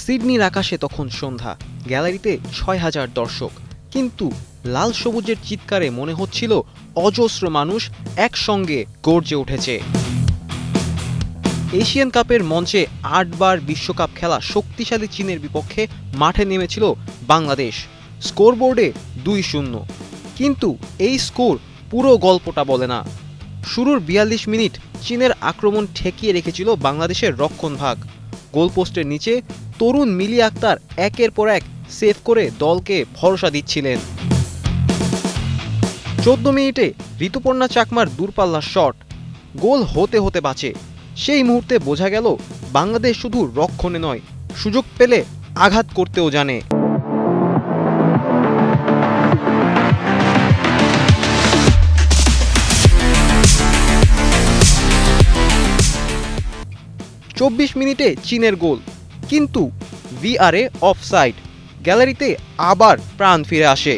সিডনির আকাশে তখন সন্ধ্যা, গ্যালারিতে ৬,০০০ দর্শক, কিন্তু লাল সবুজের চিৎকারে মনে হচ্ছিল অজস্র মানুষ একসঙ্গে গর্জে উঠেছে। এশিয়ান কাপের মঞ্চে ৮ বার বিশ্বকাপ খেলা শক্তিশালী চীনের বিপক্ষে মাঠে নেমেছিল বাংলাদেশ। স্কোরবোর্ডে ২-০, কিন্তু এই স্কোর পুরো গল্পটা বলে না। শুরুর ৪২ মিনিট চীনের আক্রমণ ঠেকিয়ে রেখেছিল বাংলাদেশের রক্ষণভাগ। গোলপোস্টের নিচে তরুণ মিলি আক্তার একের পর এক সেভ করে দলকে ভরসা দিচ্ছিলেন। ১৪ মিনিটে ঋতুপর্ণা চাকমার দূরপাল্লার শট, গোল হতে হতে বাঁচে। সেই মুহূর্তে বোঝা গেল বাংলাদেশ শুধু রক্ষণে নয়, সুযোগ পেলে আঘাত করতেও জানে। চব্বিশ মিনিটে চীনের গোল, কিন্তু ভিআরে অফসাইড। গ্যালারিতে আবার প্রাণ ফিরে আসে।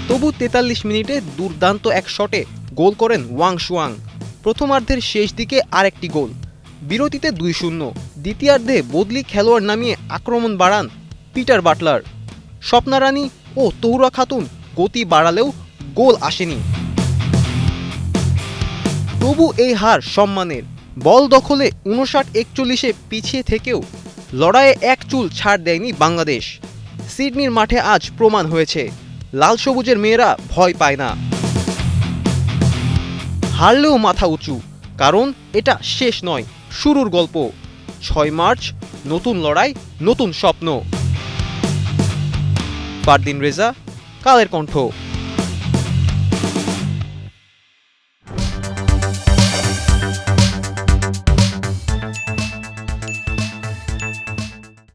তবু ৪৩ মিনিটে দুর্দান্ত এক শটে গোল করেন ওয়াং শুয়াং। প্রথমার্ধের শেষ দিকে আরেকটি গোল, বিরতিতে ২-০। দ্বিতীয়ার্ধে বদলি খেলোয়াড় নামিয়ে আক্রমণ বাড়ান পিটার বাটলার। স্বপ্না রানী ও তহুরা খাতুন গতি বাড়ালেও গোল আসেনি। তবু এই হার সম্মানের। বল দখলে ৫৯-৪১-এ পিছিয়ে থেকেও লড়াইয়ে এক চুল ছাড় দেয়নি বাংলাদেশ। সিডনির মাঠে আজ প্রমাণ হয়েছে লাল সবুজের মেয়েরা ভয় পায় না। হারলেও মাথা উঁচু, কারণ এটা শেষ নয়, শুরুর গল্প। ৬ মার্চ, নতুন লড়াই, নতুন স্বপ্ন। ফারদিন রেজা, কালের কণ্ঠ।